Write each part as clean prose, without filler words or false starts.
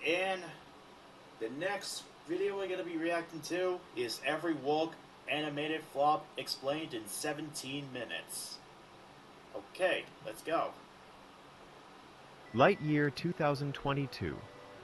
And the next video we're going to be reacting to is every woke animated flop explained in 17 minutes. Okay, let's go. Lightyear 2022.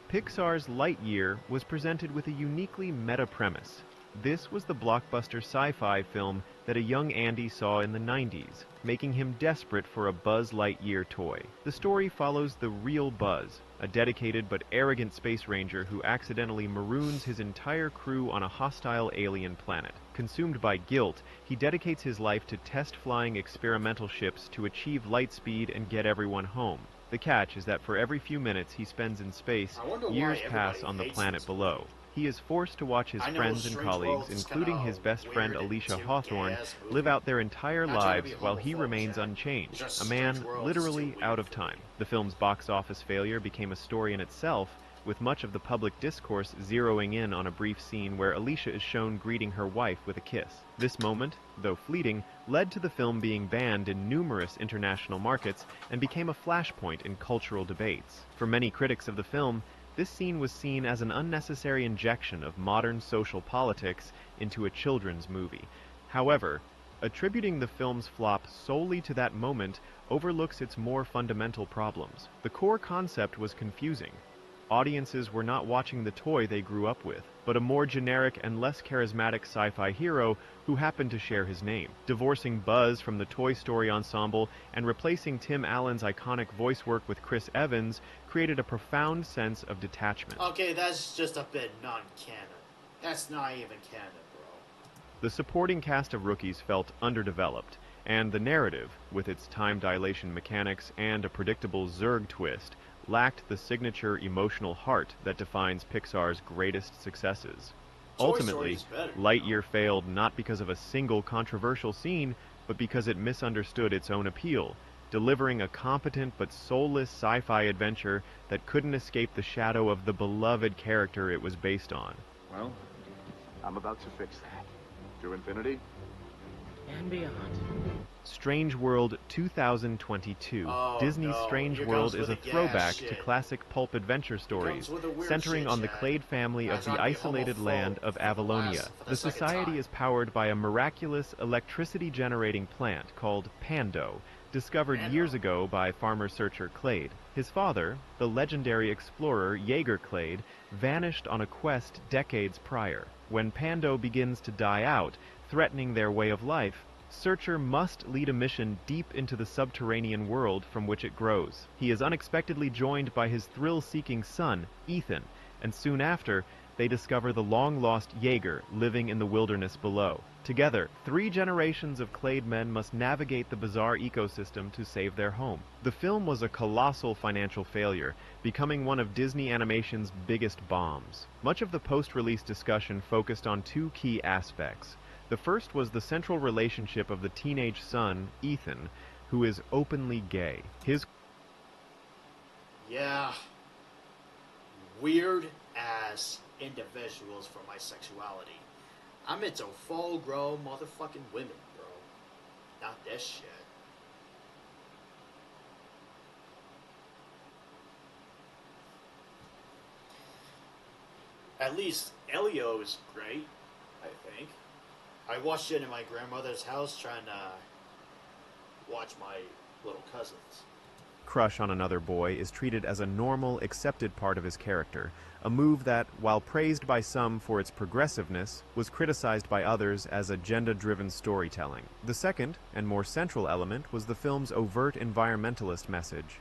Pixar's Lightyear was presented with a uniquely meta premise. This was the blockbuster sci-fi film that a young Andy saw in the 90s, making him desperate for a Buzz Lightyear toy. The story follows the real Buzz, a dedicated but arrogant space ranger who accidentally maroons his entire crew on a hostile alien planet. Consumed by guilt, he dedicates his life to test-flying experimental ships to achieve light speed and get everyone home. The catch is that for every few minutes he spends in space, years pass on the planet below. He is forced to watch his friends and colleagues, including his best friend Alicia Hawthorne, live out their entire lives while he remains unchanged, a man literally out of time. The film's box office failure became a story in itself, with much of the public discourse zeroing in on a brief scene where Alicia is shown greeting her wife with a kiss. This moment, though fleeting, led to the film being banned in numerous international markets and became a flashpoint in cultural debates. For many critics of the film, this scene was seen as an unnecessary injection of modern social politics into a children's movie. However, attributing the film's flop solely to that moment overlooks its more fundamental problems. The core concept was confusing. Audiences were not watching the toy they grew up with, but a more generic and less charismatic sci-fi hero who happened to share his name. Divorcing Buzz from the Toy Story ensemble and replacing Tim Allen's iconic voice work with Chris Evans created a profound sense of detachment. Okay, that's just a bit non-canon. That's not even canon, bro. The supporting cast of rookies felt underdeveloped, and the narrative, with its time dilation mechanics and a predictable Zurg twist, lacked the signature emotional heart that defines Pixar's greatest successes. Ultimately, Lightyear failed not because of a single controversial scene, but because it misunderstood its own appeal, delivering a competent but soulless sci-fi adventure that couldn't escape the shadow of the beloved character it was based on. Well, I'm about to fix that. To infinity and beyond. Strange World 2022. Disney's Strange World is a throwback to classic pulp adventure stories, centering on the Clade family of the isolated land of Avalonia. The society is powered by a miraculous electricity-generating plant called Pando, discovered years ago by farmer-searcher Clade. His father, the legendary explorer Jaeger Clade, vanished on a quest decades prior. When Pando begins to die out, threatening their way of life, Searcher must lead a mission deep into the subterranean world from which it grows. He is unexpectedly joined by his thrill-seeking son, Ethan, and soon after, they discover the long-lost Jaeger living in the wilderness below. Together, 3 generations of Clade men must navigate the bizarre ecosystem to save their home. The film was a colossal financial failure, becoming one of Disney Animation's biggest bombs. Much of the post-release discussion focused on 2 key aspects. The first was the central relationship of the teenage son, Ethan, who is openly gay. Yeah. Weird-ass individuals for my sexuality. I'm into full-grown motherfucking women, bro. Not this shit. At least Elio is great, I think. I watched it in my grandmother's house trying to watch my little cousins. Crush on another boy is treated as a normal, accepted part of his character, a move that, while praised by some for its progressiveness, was criticized by others as agenda-driven storytelling. The second, and more central element, was the film's overt environmentalist message.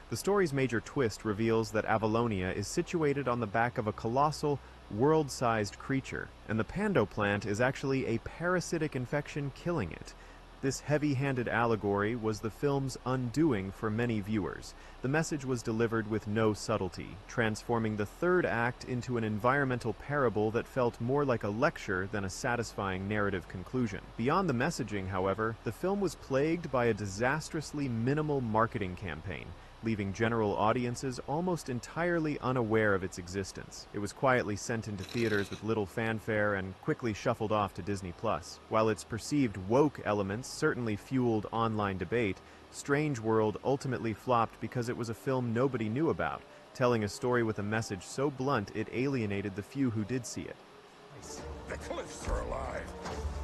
The story's major twist reveals that Avalonia is situated on the back of a colossal, world-sized creature, and the Pando plant is actually a parasitic infection killing it. This heavy-handed allegory was the film's undoing for many viewers. The message was delivered with no subtlety, transforming the third act into an environmental parable that felt more like a lecture than a satisfying narrative conclusion. Beyond the messaging, however, the film was plagued by a disastrously minimal marketing campaign, leaving general audiences almost entirely unaware of its existence. It was quietly sent into theaters with little fanfare and quickly shuffled off to Disney+. While its perceived woke elements certainly fueled online debate, Strange World ultimately flopped because it was a film nobody knew about, telling a story with a message so blunt it alienated the few who did see it. The cliffs are alive,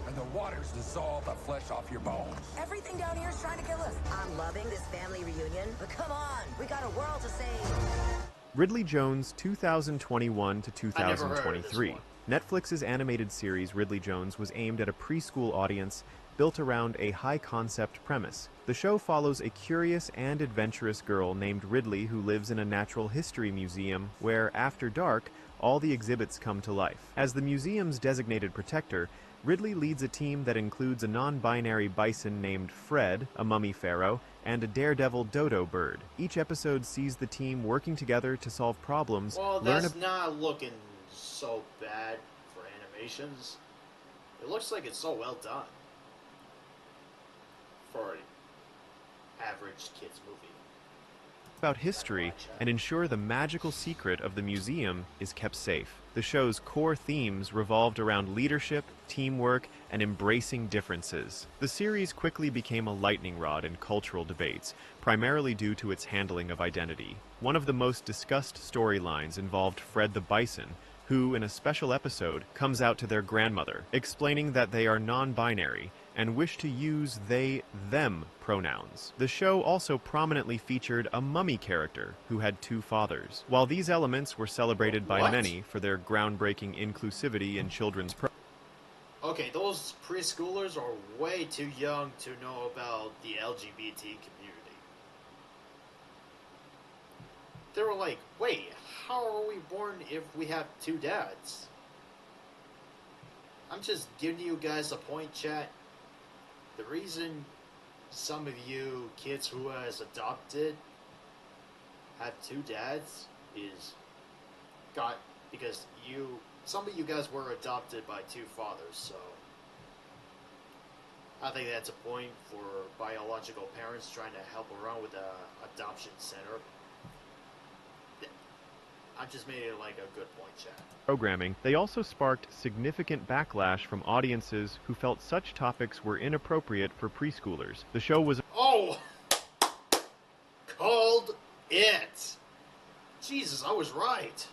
and the waters dissolve the flesh off your bones. Everything down here is trying to kill us. I'm loving this family reunion, but come on, we got a world to save. Ridley Jones 2021 to I never heard of this 2023. one. Netflix's animated series Ridley Jones was aimed at a preschool audience built around a high-concept premise. The show follows a curious and adventurous girl named Ridley who lives in a natural history museum where, after dark, all the exhibits come to life. As the museum's designated protector, Ridley leads a team that includes a non-binary bison named Fred, a mummy pharaoh, and a daredevil dodo bird. Each episode sees the team working together to solve problems, Well, learn that's not looking so bad for animations. It looks like it's so well done for an average kids movie. about history and ensure the magical secret of the museum is kept safe. The show's core themes revolved around leadership, teamwork, and embracing differences. The series quickly became a lightning rod in cultural debates, primarily due to its handling of identity. One of the most discussed storylines involved Fred the Bison, who, in a special episode, comes out to their grandmother, explaining that they are non-binary and wish to use they/them pronouns. The show also prominently featured a mummy character who had two fathers. While these elements were celebrated by What? many for their groundbreaking inclusivity in children's Okay, those preschoolers are way too young to know about the LGBT community. They were like, wait, how are we born if we have two dads? I'm just giving you guys a point, chat. The reason some of you kids who has adopted have two dads is because some of you guys were adopted by two fathers, so I think that's a point for biological parents trying to help around with the adoption center. I just made it like a good point, chat. programming. They also sparked significant backlash from audiences who felt such topics were inappropriate for preschoolers. The show was Oh! Called it! Jesus, I was right.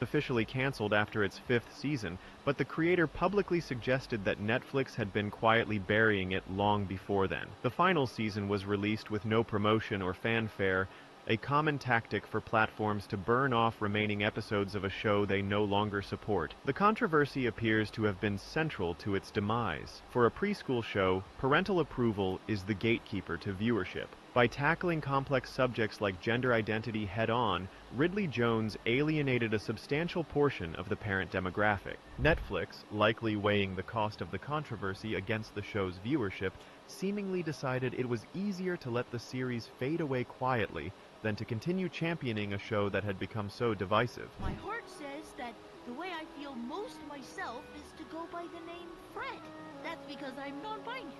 officially canceled after its 5th season, but the creator publicly suggested that Netflix had been quietly burying it long before then. The final season was released with no promotion or fanfare, a common tactic for platforms to burn off remaining episodes of a show they no longer support. The controversy appears to have been central to its demise. For a preschool show, parental approval is the gatekeeper to viewership. By tackling complex subjects like gender identity head-on, Ridley Jones alienated a substantial portion of the parent demographic. Netflix, likely weighing the cost of the controversy against the show's viewership, seemingly decided it was easier to let the series fade away quietly than to continue championing a show that had become so divisive. My heart says that the way I feel most myself is to go by the name Fred. That's because I'm non-binary.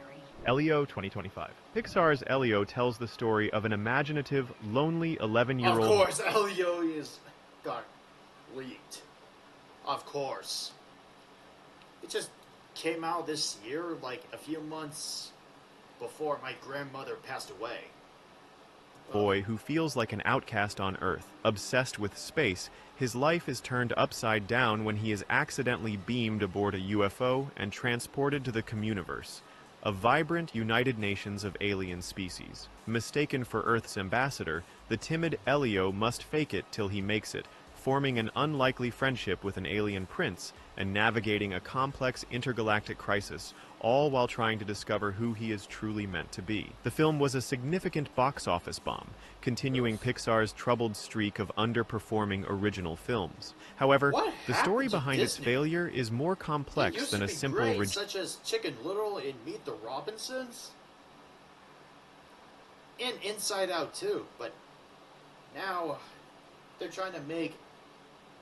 Elio 2025. Pixar's Elio tells the story of an imaginative, lonely 11-year-old... Of course, Elio got leaked. Of course. It just came out this year, like a few months before my grandmother passed away. boy who feels like an outcast on Earth. Obsessed with space, his life is turned upside down when he is accidentally beamed aboard a UFO and transported to the Communiverse, a vibrant United Nations of alien species. Mistaken for Earth's ambassador, the timid Elio must fake it till he makes it, forming an unlikely friendship with an alien prince and navigating a complex intergalactic crisis, all while trying to discover who he is truly meant to be. The film was a significant box office bomb, continuing Pixar's troubled streak of underperforming original films. However, What the story happened to behind its Disney? failure is more It complex used than to a be simple great, such as Chicken Little in Meet the Robinsons, and Inside Out too. But now they're trying to make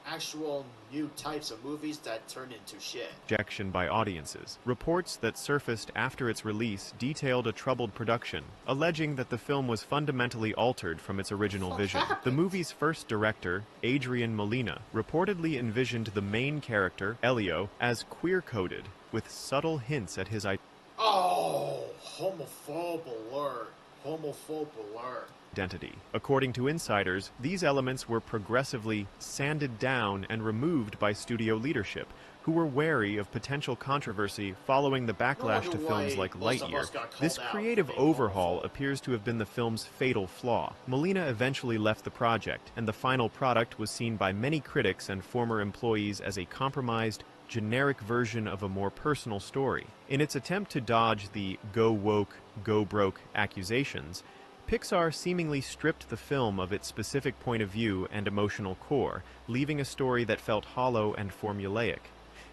actual new types of movies that turn into shit. rejection by audiences. Reports that surfaced after its release detailed a troubled production, alleging that the film was fundamentally altered from its original What vision. The happened? movie's first director, Adrian Molina, reportedly envisioned the main character, Elio, as queer-coded, with subtle hints at his identity. Oh, homophobe alert. Homophobe alert. identity. According to insiders, these elements were progressively sanded down and removed by studio leadership, who were wary of potential controversy following the backlash to films like Lightyear. This creative overhaul appears to have been the film's fatal flaw. Molina eventually left the project, and the final product was seen by many critics and former employees as a compromised, generic version of a more personal story. In its attempt to dodge the go woke, go broke accusations, Pixar seemingly stripped the film of its specific point of view and emotional core, leaving a story that felt hollow and formulaic.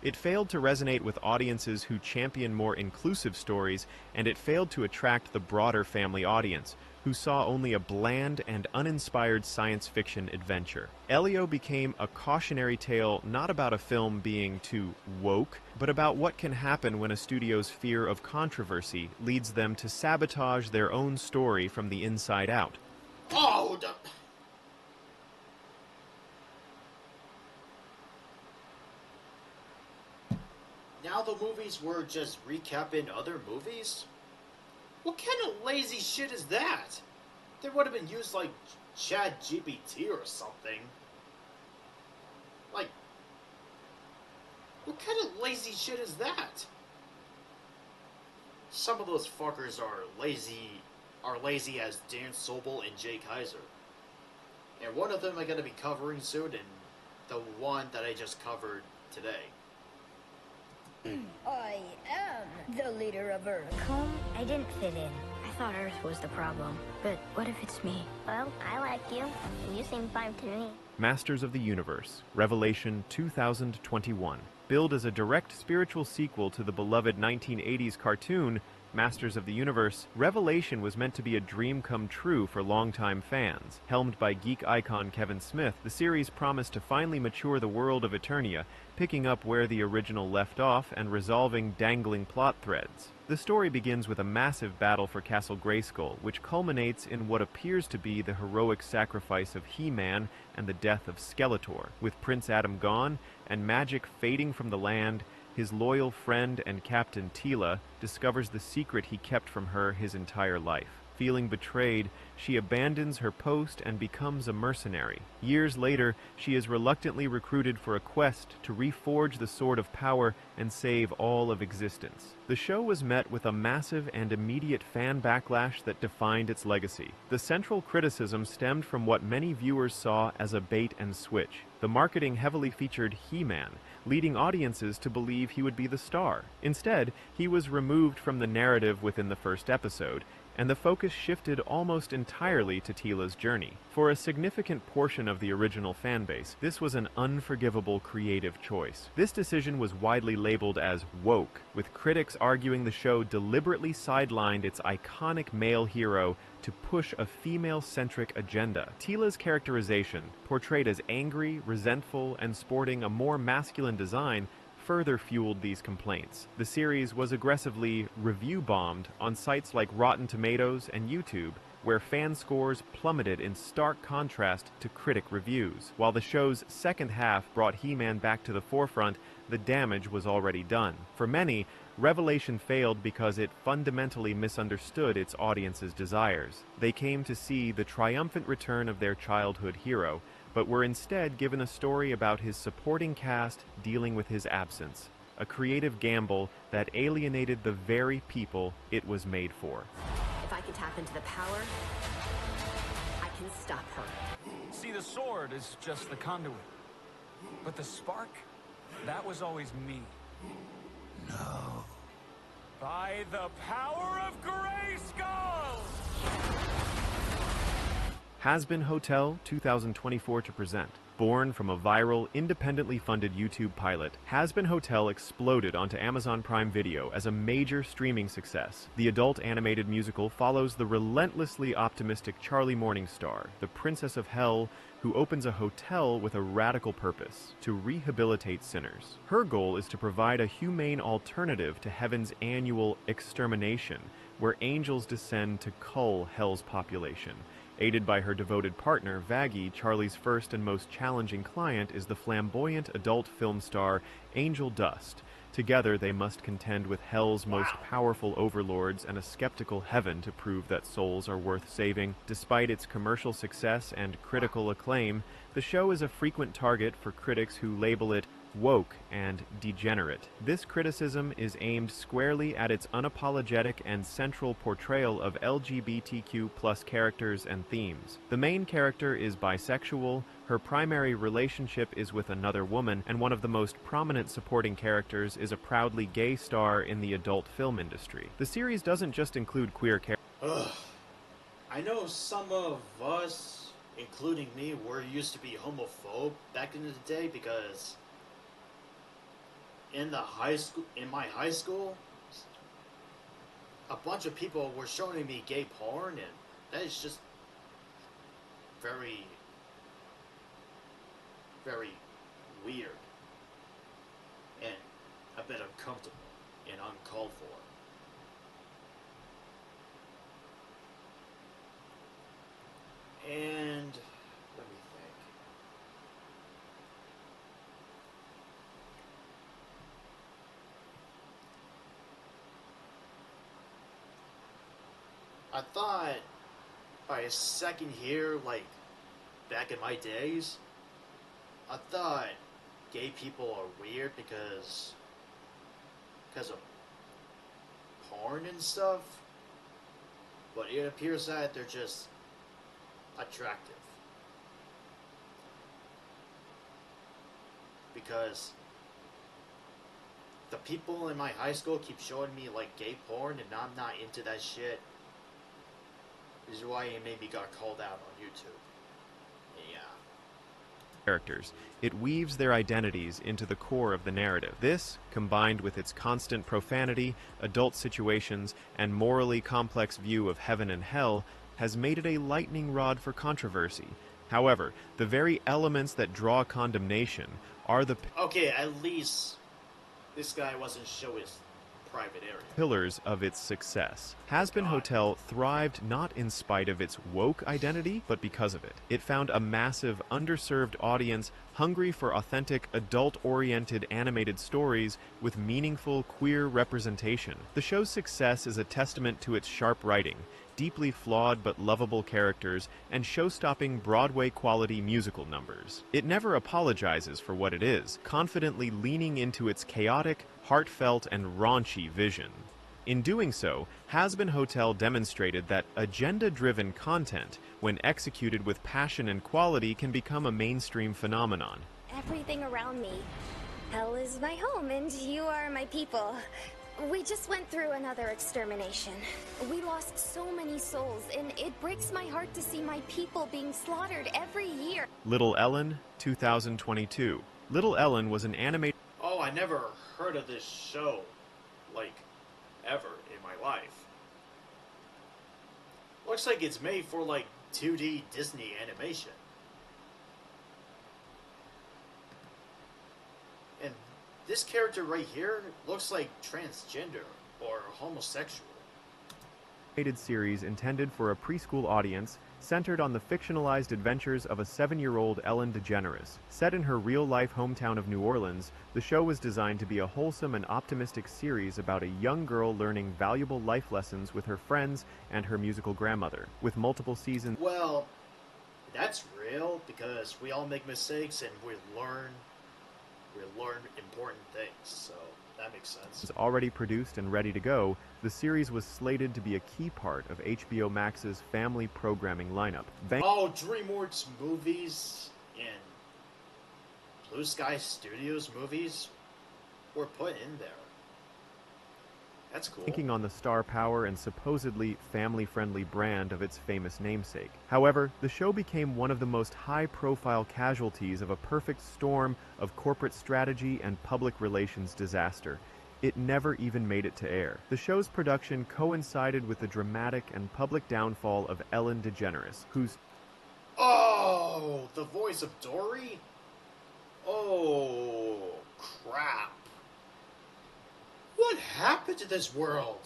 It failed to resonate with audiences who champion more inclusive stories, and it failed to attract the broader family audience, who saw only a bland and uninspired science fiction adventure. Elio became a cautionary tale not about a film being too woke, but about what can happen when a studio's fear of controversy leads them to sabotage their own story from the inside out. Oh, now the movies were just recapping other movies? What kind of lazy shit is that? They would have been used like ChatGPT or something. Like, what kind of lazy shit is that? Some of those fuckers are lazy as Dan Sobel and Jay Kaiser. And one of them I'm going to be covering soon, and the one that I just covered today. I am the leader of Earth. Comb, I didn't fit in. I thought Earth was the problem. But what if it's me? Well, I like you, and you seem fine to me. Masters of the Universe, Revelation 2021. Billed as a direct spiritual sequel to the beloved 1980s cartoon, Masters of the Universe, Revelation was meant to be a dream come true for longtime fans. Helmed by geek icon Kevin Smith, the series promised to finally mature the world of Eternia, picking up where the original left off and resolving dangling plot threads. The story begins with a massive battle for Castle Grayskull, which culminates in what appears to be the heroic sacrifice of He-Man and the death of Skeletor. With Prince Adam gone and magic fading from the land, his loyal friend and captain Teela discovers the secret he kept from her his entire life. Feeling betrayed, she abandons her post and becomes a mercenary. Years later, she is reluctantly recruited for a quest to reforge the Sword of Power and save all of existence. The show was met with a massive and immediate fan backlash that defined its legacy. The central criticism stemmed from what many viewers saw as a bait and switch. The marketing heavily featured He-Man, leading audiences to believe he would be the star. Instead, he was removed from the narrative within the first episode, and the focus shifted almost entirely to Teela's journey. For a significant portion of the original fanbase, this was an unforgivable creative choice. This decision was widely labeled as woke, with critics arguing the show deliberately sidelined its iconic male hero to push a female-centric agenda. Teela's characterization, portrayed as angry, resentful, and sporting a more masculine design, further fueled these complaints. The series was aggressively review-bombed on sites like Rotten Tomatoes and YouTube, where fan scores plummeted in stark contrast to critic reviews. While the show's second half brought He-Man back to the forefront, the damage was already done. For many, Revelation failed because it fundamentally misunderstood its audience's desires. They came to see the triumphant return of their childhood hero, but were instead given a story about his supporting cast dealing with his absence, a creative gamble that alienated the very people it was made for. If I can tap into the power, I can stop her. See, the sword is just the conduit. But the spark, that was always me. No. By the power of Grayskull! Hazbin Hotel 2024 to present. Born from a viral, independently funded YouTube pilot, Hazbin Hotel exploded onto Amazon Prime Video as a major streaming success. The adult animated musical follows the relentlessly optimistic Charlie Morningstar, the Princess of Hell, who opens a hotel with a radical purpose: to rehabilitate sinners. Her goal is to provide a humane alternative to Heaven's annual extermination, where angels descend to cull Hell's population. Aided by her devoted partner, Vaggie, Charlie's first and most challenging client is the flamboyant adult film star Angel Dust, Together, they must contend with Hell's most powerful overlords and a skeptical heaven to prove that souls are worth saving. Despite its commercial success and critical acclaim, the show is a frequent target for critics who label it woke and degenerate. This criticism is aimed squarely at its unapologetic and central portrayal of LGBTQ+ characters and themes. The main character is bisexual, her primary relationship is with another woman, and one of the most prominent supporting characters is a proudly gay star in the adult film industry. The series doesn't just include queer characters. I know some of us, including me, were used to be homophobe back in the day because in my high school, a bunch of people were showing me gay porn, and that is just very, very weird and a bit uncomfortable and uncalled for. And let me think. I thought by a second here, like back in my days, I thought gay people are weird because of porn and stuff, but it appears that they're just attractive. Because the people in my high school keep showing me like gay porn and I'm not into that shit. This is why it made me got called out on YouTube. Yeah. Characters. It weaves their identities into the core of the narrative. This, combined with its constant profanity, adult situations, and morally complex view of heaven and hell, has made it a lightning rod for controversy. However, the very elements that draw condemnation are the okay, at least this guy wasn't showing his private area. Pillars of its success. Hazbin Hotel thrived not in spite of its woke identity, but because of it. It found a massive, underserved audience hungry for authentic, adult-oriented animated stories with meaningful queer representation. The show's success is a testament to its sharp writing, deeply flawed but lovable characters, and show-stopping Broadway-quality musical numbers. It never apologizes for what it is, confidently leaning into its chaotic, heartfelt, and raunchy vision. In doing so, Hazbin Hotel demonstrated that agenda-driven content, when executed with passion and quality, can become a mainstream phenomenon. Everything around me. Hell is my home, and you are my people. We just went through another extermination. We lost so many souls, and it breaks my heart to see my people being slaughtered every year. Little Ellen, 2022. Little Ellen was an animated... Oh, I never heard of this show, like, ever in my life. Looks like it's made for, like, 2D Disney animation. And this character right here looks like transgender or homosexual. Series intended for a preschool audience, centered on the fictionalized adventures of a 7-year-old Ellen DeGeneres. Set in her real-life hometown of New Orleans, the show was designed to be a wholesome and optimistic series about a young girl learning valuable life lessons with her friends and her musical grandmother. With multiple seasons... Well, that's real, because we all make mistakes and we learn important things, so that makes sense. Was already produced and ready to go, the series was slated to be a key part of HBO Max's family programming lineup. Oh, DreamWorks movies and Blue Sky Studios movies were put in there. That's cool. Banking on the star power and supposedly family-friendly brand of its famous namesake. However, the show became one of the most high-profile casualties of a perfect storm of corporate strategy and public relations disaster. It never even made it to air. The show's production coincided with the dramatic and public downfall of Ellen DeGeneres, whose... Oh, the voice of Dory? Oh, crap. What happened to this world?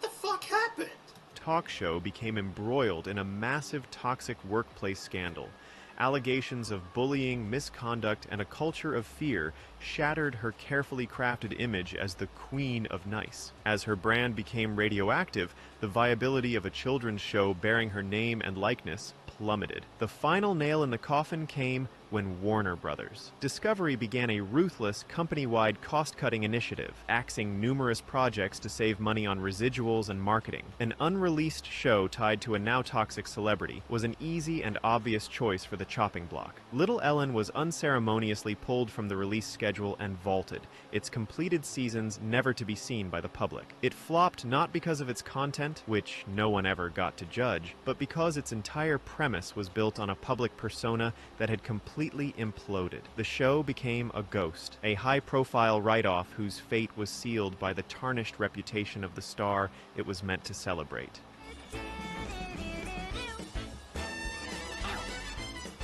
What the fuck happened? Talk show became embroiled in a massive toxic workplace scandal. Allegations of bullying, misconduct, and a culture of fear shattered her carefully crafted image as the Queen of Nice. As her brand became radioactive, the viability of a children's show bearing her name and likeness plummeted. The final nail in the coffin came when Warner Brothers. Discovery began a ruthless, company-wide cost-cutting initiative, axing numerous projects to save money on residuals and marketing. An unreleased show tied to a now-toxic celebrity was an easy and obvious choice for the chopping block. Little Ellen was unceremoniously pulled from the release schedule and vaulted, its completed seasons never to be seen by the public. It flopped not because of its content, which no one ever got to judge, but because its entire premise was built on a public persona that had completely imploded. The show became a ghost, a high-profile write-off whose fate was sealed by the tarnished reputation of the star it was meant to celebrate.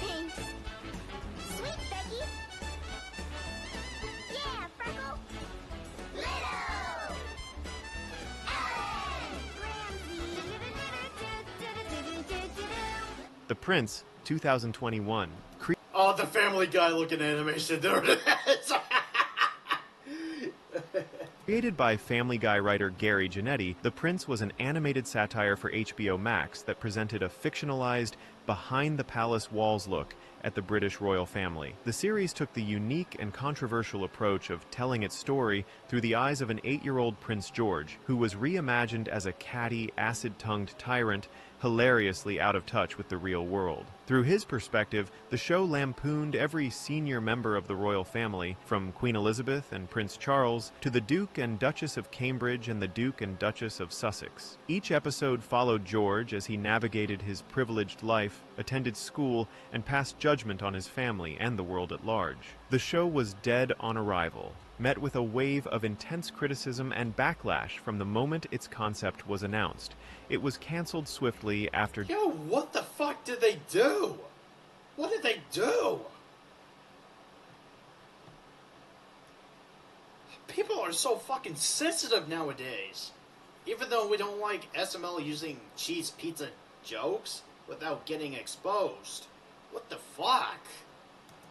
Thanks. Sweet, Becky. Yeah, Freckle. Little. The Prince, 2021. Oh, the Family Guy looking animation. There it is. Created by Family Guy writer Gary Janetti, The Prince was an animated satire for HBO Max that presented a fictionalized, behind-the-palace walls look at the British royal family. The series took the unique and controversial approach of telling its story through the eyes of an 8-year-old Prince George, who was reimagined as a catty, acid-tongued tyrant, hilariously out of touch with the real world. Through his perspective, the show lampooned every senior member of the royal family, from Queen Elizabeth and Prince Charles to the Duke and Duchess of Cambridge and the Duke and Duchess of Sussex. Each episode followed George as he navigated his privileged life, attended school, and passed judgment on his family and the world at large. The show was dead on arrival, met with a wave of intense criticism and backlash from the moment its concept was announced. It was canceled swiftly after... Yo, what the fuck did they do? What did they do? People are so fucking sensitive nowadays. Even though we don't like SML using cheese pizza jokes without getting exposed. What the fuck?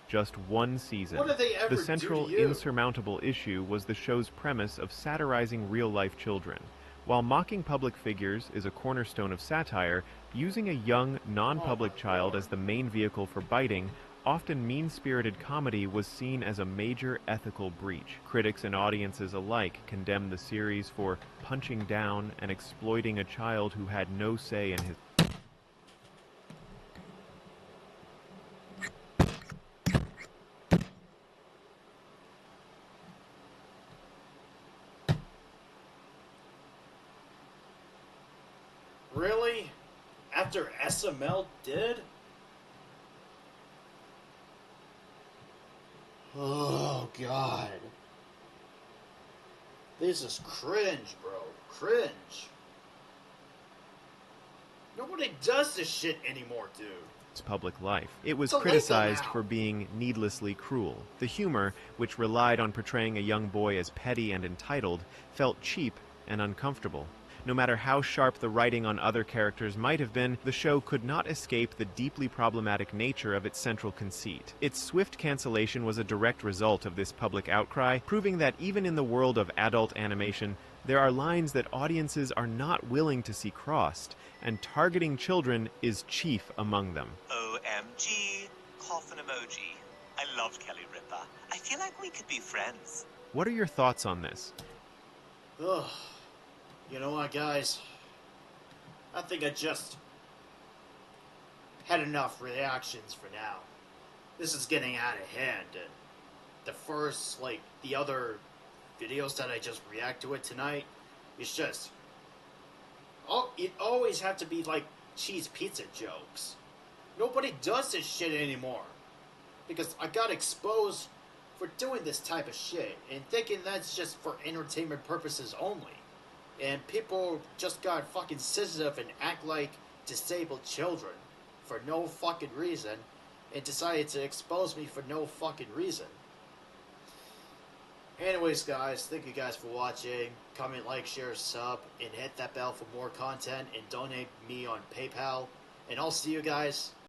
Just one season. What did they ever The central, do to you? insurmountable issue was the show's premise of satirizing real-life children. While mocking public figures is a cornerstone of satire, using a young, non-public child as the main vehicle for biting, often mean-spirited comedy was seen as a major ethical breach. Critics and audiences alike condemned the series for punching down and exploiting a child who had no say in his... Really? After SML did? Oh, God. This is cringe, bro. Cringe. Nobody does this shit anymore, dude. Public life. It was It's illegal criticized now. for being needlessly cruel. The humor, which relied on portraying a young boy as petty and entitled, felt cheap and uncomfortable. No matter how sharp the writing on other characters might have been, the show could not escape the deeply problematic nature of its central conceit. Its swift cancellation was a direct result of this public outcry, proving that even in the world of adult animation, there are lines that audiences are not willing to see crossed, and targeting children is chief among them. OMG, coffin emoji. I love Kelly Ripa. I feel like we could be friends. What are your thoughts on this? Ugh. You know what, guys? I think I just had enough reactions for now. This is getting out of hand, and the first, the other videos that I just react to it tonight, it's just... Oh, it always have to be, cheese pizza jokes. Nobody does this shit anymore. Because I got exposed for doing this type of shit, and thinking that's just for entertainment purposes only. And people just got fucking sensitive and act like disabled children for no fucking reason, and decided to expose me for no fucking reason. Anyways, guys, thank you guys for watching. Comment, like, share, sub, and hit that bell for more content, and donate me on PayPal. And I'll see you guys